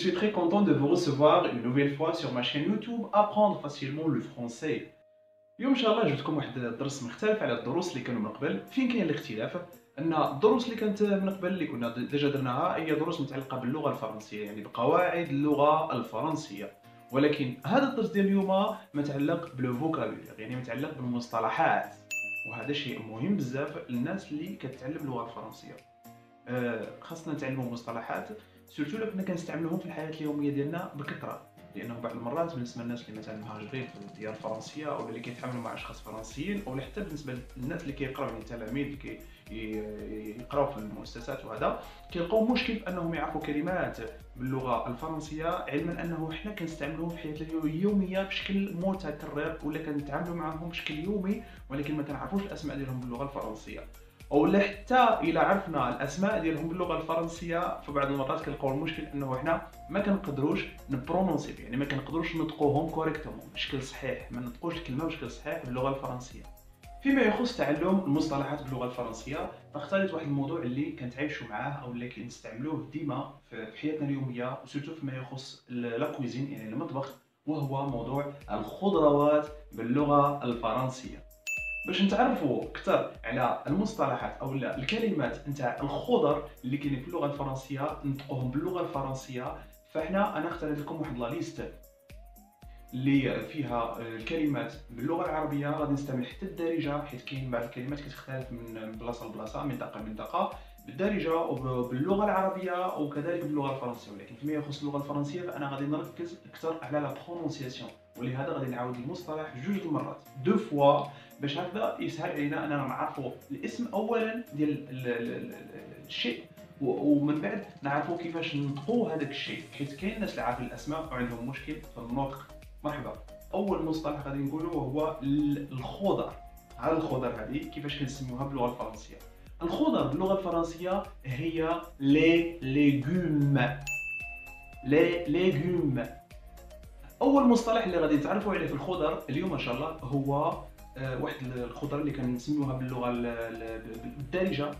suis très content de vous recevoir une nouvelle fois sur ma chaîne YouTube Apprendre facilement le français. اليوم ان شاء الله جبتكم واحد الدرس مختلف على الدروس اللي كانوا من قبل. فين كاين الاختلاف؟ ان الدروس اللي كانت من قبل اللي كنا ديجا درناها هي دروس متعلقه باللغه الفرنسيه، يعني بقواعد اللغه الفرنسيه. ولكن هذا الدرس ديال اليوم متعلق بالفوكابولير، يعني متعلق بالمصطلحات، وهذا شيء مهم بزاف للناس اللي كتعلم اللغه الفرنسيه. خاصنا نتعلموا مصطلحات سورتو الا كنا كنستعملوهم في الحياه اليوميه ديالنا بكثره، لانه بعض المرات بالنسبه للناس اللي مثلا مهاجرين في الديار الفرنسيه او اللي كيتعاملوا مع اشخاص فرنسيين، او حتى بالنسبه للناس اللي كيقراو، يعني التلاميذ اللي كيقراو في المؤسسات، وهذا كيلقاو مشكل في انهم يعرفوا كلمات باللغه الفرنسيه، علما انه حنا كنستعملوهم في حياتنا اليوميه بشكل متكرر، ولا كنتعاملوا معهم بشكل يومي، ولكن ما كنعرفوش الاسماء ديالهم باللغه الفرنسيه. او حتى الى عرفنا الاسماء ديالهم باللغه الفرنسيه فبعض المرات كنلقاو المشكل انه حنا ما كنقدروش نبرونونسي، يعني ما كنقدروش نطقوهم كوريكتومون بشكل صحيح، ما نطقوش الكلمه بشكل صحيح باللغه الفرنسيه. فيما يخص تعلم المصطلحات باللغه الفرنسيه، فاختاريت واحد الموضوع اللي كنتعايشوا معاه او اللي كنستعملوه ديما في حياتنا اليوميه، وسورتو فيما يخص لا كويزين يعني المطبخ، وهو موضوع الخضروات باللغه الفرنسيه. باش نتعرفوا اكثر على المصطلحات او الكلمات نتاع الخضر اللي كاينين في اللغه الفرنسيه نطقوهم باللغه الفرنسيه، انا اختاريت لكم واحد لا ليست اللي فيها الكلمات باللغه العربيه. غادي نستعمل حتى الدارجه، حيت كاين بعض الكلمات كتختلف من بلاصه لبلاصه، منطقه لمنطقه، بالدارجه وباللغه العربيه وكذلك باللغه الفرنسيه. ولكن فيما يخص اللغه الفرنسيه فانا غادي نركز اكثر على لا برونونسياسيون، ولهذا غادي نعاود المصطلح جوج المرات دو فوا، باش هكذا يسهل علينا اننا نعرفوا الاسم اولا ديال الشيء، ومن بعد نعرفوا كيفاش نطقوا هذاك الشيء، حيت كاين ناس اللي عارفين الاسماء وعندهم مشكل في النطق. مرحبا. اول مصطلح غادي نقولوا هو الخضر. هذا الخضر هذه كيفاش كنسميوها باللغه الفرنسيه؟ الخضر باللغه الفرنسيه هي لي ليغوم. لي ليغوم. اول مصطلح اللي غادي تعرفوا عليه في الخضر اليوم ان شاء الله هو واحد الخضر اللي كنسميوها باللغه الدارجه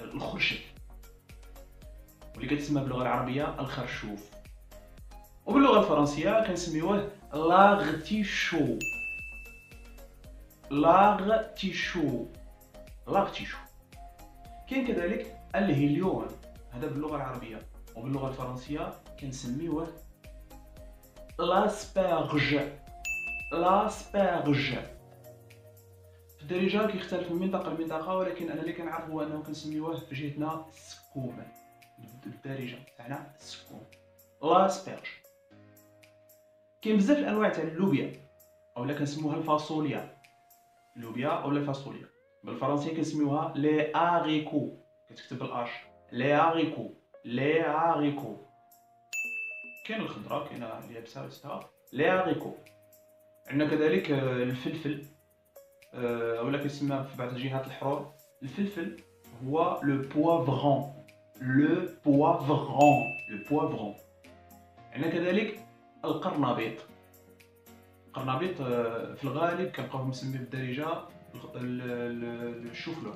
الخرشف، واللي كتسمى باللغه العربيه الخرشوف، وباللغه الفرنسيه كنسميوه لاغتيشو. لاغتيشو. لاغتيشو. كاين كذلك الهيليون، هذا باللغه العربيه، وباللغه الفرنسيه كنسميوه لاسبرج. لاسبرج. في الدارجه كيختلف من منطقه لمنطقه، ولكن انا اللي كنعرف هو انه كنسميوه في جهتنا سكوم. بالدارجه تاعنا سكوم. لاسبرج. كاين بزاف الانواع تاع اللوبيا، اولا كنسميوها الفاصوليا. اللوبيا او الفاصوليا بالفرنسيه كنسميوها لي هاريكو، كتكتب بالاش. لي هاريكو. لي هاريكو. كاين الخضره، كاين اليابسه وسطها لي هاريكو. عندنا كذلك الفلفل، اولا كيسمى في بعض الجهات الحرور. الفلفل هو لو بوافغون. لو بوافغون. لو بوافغون. عندنا كذلك القرنبيط. القرنبيط في الغالب كنلقاوه مسمي بالدارجه الشوفلور،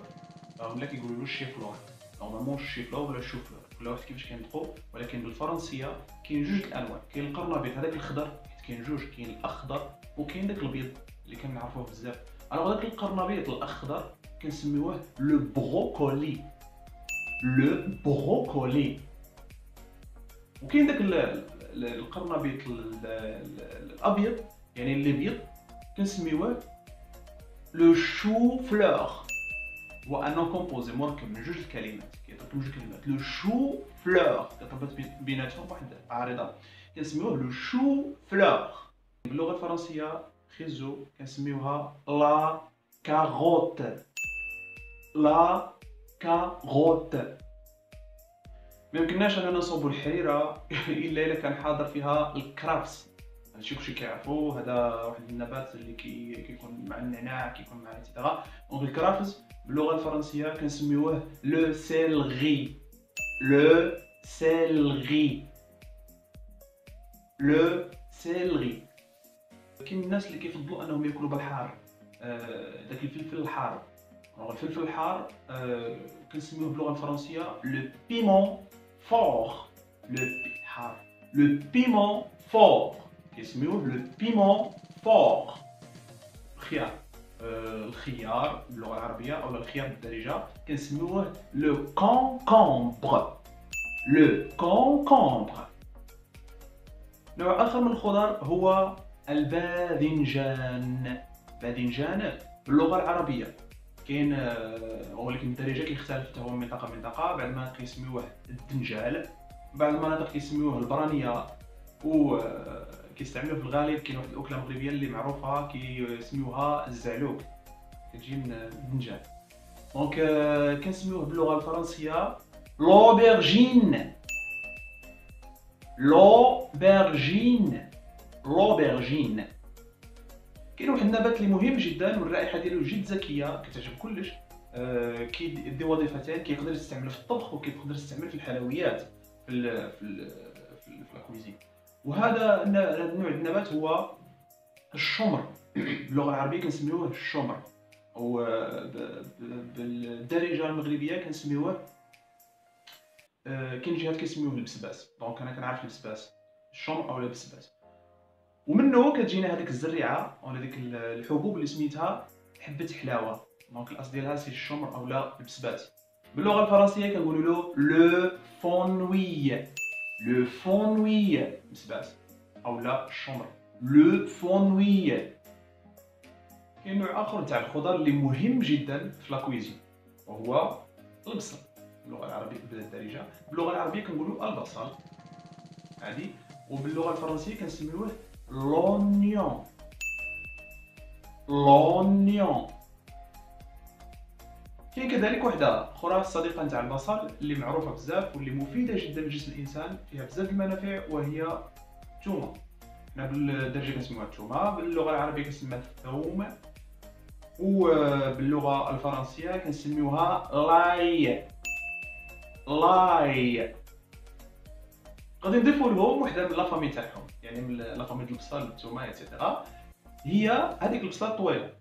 ولا كيقولوا له الشيفلور. نورمالمون الشيفلور ولا الشوفلور كل واحد كيفاش كينطقوا، ولكن بالفرنسيه كاين جوج الانواع. كاين القرنبيط هذاك الخضر، حيت كاين جوج، كاين الاخضر وكاين داك الابيض اللي كنعرفوه بزاف. الوغ داك القرنبيط الاخضر كنسميوه لو بروكولي. لو بروكولي. وكاين داك القرنبيط الابيض، يعني الابيض، كنسميوه لو شو فلور. هو ان كومبوزي مركب من جوج الكلمات، كيتركب جوج كلمات. لو شو فلور كتربط بيناتهم واحد عارضه، كنسميوه لو شو فلور. باللغه الفرنسيه خيزو كنسميوها لا كاروت. لا كاروت. ما يمكنناش اننا نصوبوا الحريره الا الا كان حاضر فيها الكرافس. هادشي كلشي كيعرفوه، هذا واحد النبات اللي كيكون مع النعناع، كيكون مع ايتترا. دونك الكرافس باللغه الفرنسيه كنسميوه لو سيلغي. لو سيلغي. لو سيلغي. كاين الناس اللي كيفضلوا انهم ياكلوا بالحار، داك الفلفل الحار. الفلفل الحار كنسميوه باللغه الفرنسيه لو بيمون فور. لو حار. لو بيمون فور، كيسميوه لو بيمون فور. الخيار، الخيار باللغه العربيه او الخيار بالدارجه كنسميوه لو كونكومبر. لو كونكومبر. نوع اخر من الخضر هو الباذنجان. باذنجان باللغه العربيه كاين، ولكن بالدارجه كيختلف حتى هو من منطقه لمنطقه. بعض المناطق كيسميوه الدنجال، بعض المناطق كيسميوه البرانيه، و كيستعملوه في الغالب. كاين واحد الاكله مغربيه اللي معروفه كيسميوها الزعلوك، كتجي من الدنجال. دونك كنسميوه باللغه الفرنسيه لوبرجين. لوبرجين. لوبرجين. كاين واحد النبات اللي مهم جدا والرائحه ديالو جد زكيه كتعجب كلش، كيدي وظيفتين. كيقدر يستعمل في الطبخ وكيقدر يستعمل في الحلويات في الكويزين. وهذا النوع النبات هو الشمر. باللغه العربيه كنسميوه الشمر، او بالدارجه المغربيه كنسميوه، كاين جهات كيسميوه البسباس. دونك انا كنعرف البسباس، الشمر او البسباس. ومنه كتجينا هذيك الزريعه ولا ديك الحبوب اللي سميتها حبه حلاوه. دونك الاصل ديالها سي الشمر اولا البسباس. باللغه الفرنسيه كنقولوا له لو فونوي. لو فونوي بسباس اولا الشمر، لو فونوي. كاين نوع اخر تاع الخضر اللي مهم جدا في لاكويزين وهو البصل. باللغه العربيه بالدارجه، باللغه العربيه كنقولوا البصل عادي، وباللغه الفرنسيه كنسميوه لونيون. لونيون. كاين كذلك وحده اخرى الصديقه نتاع البصل اللي معروفه بزاف واللي مفيده جدا لجسم الانسان، فيها بزاف المنافع، وهي الثومه. حنا بالدارجه كنسميوها الثومه، باللغه العربيه كنسميوها الثوم، وباللغه الفرنسيه كنسميوها لاي. لاي. غادي نضيفوا لهم وحده من لافامي تاعهم، يعني من لافامي ديال البصل الثومه ايتترا. هي هذيك البصله الطويله،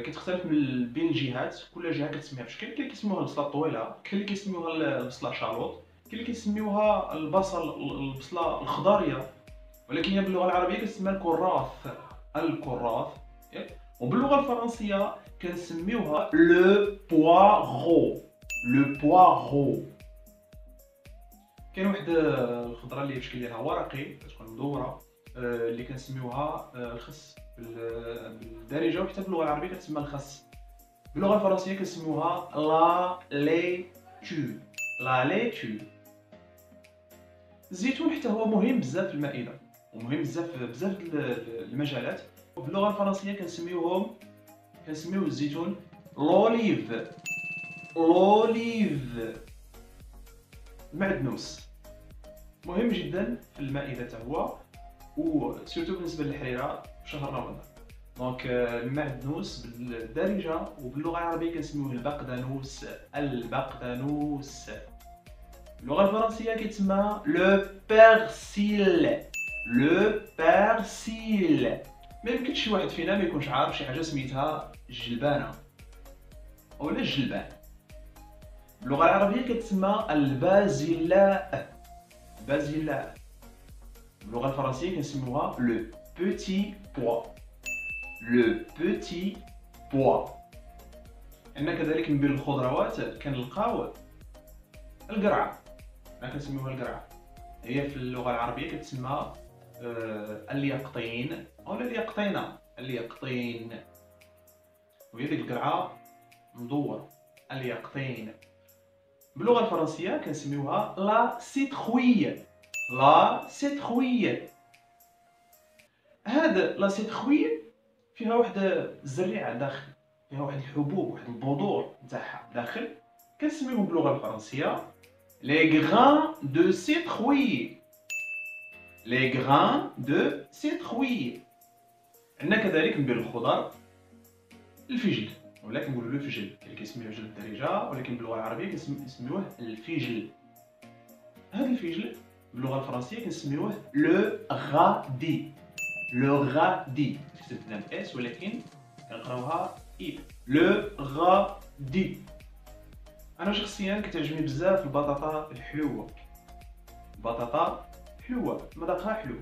كتختلف من بين الجهات، كل جهه كتسميها بشكل. كاين اللي كيسميوها البصله الطويله، كاين اللي كيسميوها البصله شالوط، كاين اللي كيسميوها البصله الخضاريه، ولكن هي باللغه العربيه كتسمى الكراث. الكراث. وباللغه الفرنسيه كنسميوها لو بوارو. لو بوارو. كاين واحد الخضره اللي بشكل ديالها ورقي كتكون مدوره، اللي كنسميوها الخس بالدارجه، وحتى باللغه العربيه كتسمى الخس. باللغه الفرنسيه كنسميوها لا ليتو. لا ليتو. الزيتون حتى هو مهم بزاف في المائده، ومهم بزاف المجالات. باللغه الفرنسيه كنسميوه الزيتون لوليف. لوليف. المعدنوس مهم جدا في المائده حتى هو، وسورتو بالنسبه للحريره في شهر رمضان. دونك المعدنوس بالدارجه وباللغه العربيه كنسميوه البقدانوس. البقدانوس. باللغه الفرنسيه كيتسمى لو بيرسيل. لو بيرسيل. ما يمكنش شي واحد فينا ما يكونش عارف شي حاجه سميتها الجلبانه اولا الجلبان. باللغه العربيه كتسمى البازيلاء. بازيلاء. باللغه الفرنسيه كنسميوها لو بوتي بوا. لو بوتي بوا. عندنا كذلك من بين الخضروات كنلقاو القرعه. حنا كنسميوها القرعه، هي في اللغه العربيه كتسمى اليقطين اولا اليقطينه. اليقطين. وهي ديك القرعه مدوره. اليقطين. باللغه الفرنسيه كنسميوها لا سيتخوي. لا سيتخوي. هاد لا سيتخوي فيها واحد الزريعه داخل، فيها واحد الحبوب، واحد البذور نتاعها داخل، كنسميوهم باللغه الفرنسيه لي غران دو سيتخوي. لي غران دو سيتخوي. عندنا كذلك من بين الخضر الفجل، ولا كنقولوا له الفجل. كاين اللي كيسميوه فجل بالدارجه، ولكن باللغه العربيه كنسميوه الفجل. هذا الفجل باللغه الفرنسيه كنسميوه لو غادي. لو غادي كتبنا باس ولكن كنقراوها اي. لو غادي. انا شخصيا كتعجبني بزاف البطاطا الحلوه. البطاطا حلوة مذاقها حلو.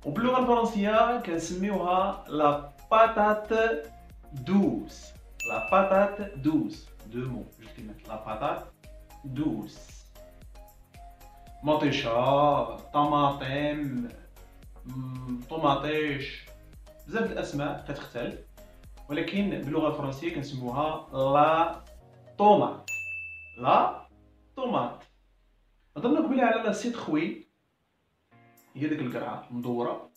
وباللغة الفرنسية كنسميوها لا باتات دوس. لا باتات دوس دو مو جوج كلمات لا باتات دوس. مطيشة، طماطم، طماطيش، بزاف د الاسماء كتختلف، ولكن باللغة الفرنسية كنسموها لا طوماط. لا طوماط. هضرنا قبيله على لا سيتخوي، هي ديك القرعة المدورة.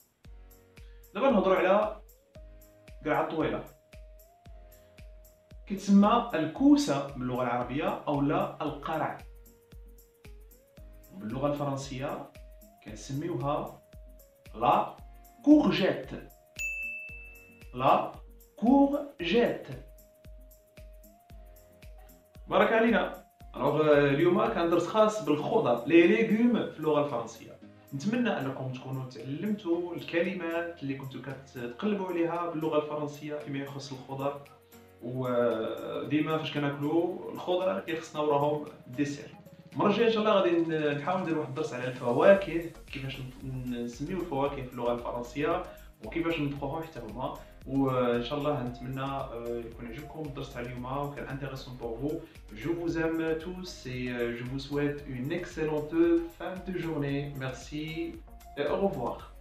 دابا نهضروا على قرعة طويلة كتسمى الكوسة باللغة العربية أولا القرع. باللغة الفرنسية كنسميوها لا كورجيت. لا كورجيت. بارك علينا. اليوم كان درس خاص بالخضر لي ليغوم في اللغة الفرنسية. نتمنى انكم تكونوا تعلمتوا الكلمات اللي كنتوا كتقلبوا عليها باللغة الفرنسية فيما يخص الخضر، وديما فاش كناكلوا الخضر كيخصنا وراهم الديسير. المره الجايه ان شاء الله غادي نحاول ندير واحد الدرس على الفواكه، كيفاش نسميو الفواكه في اللغه الفرنسيه وكيفاش نطبخوها حتى هما. وان شاء الله نتمنى يكون عجبكم الدرس تاع اليوم وكان intéressant pour vous. Je vous aime tous et je vous souhaite une excellente fin de journée. Merci et au revoir.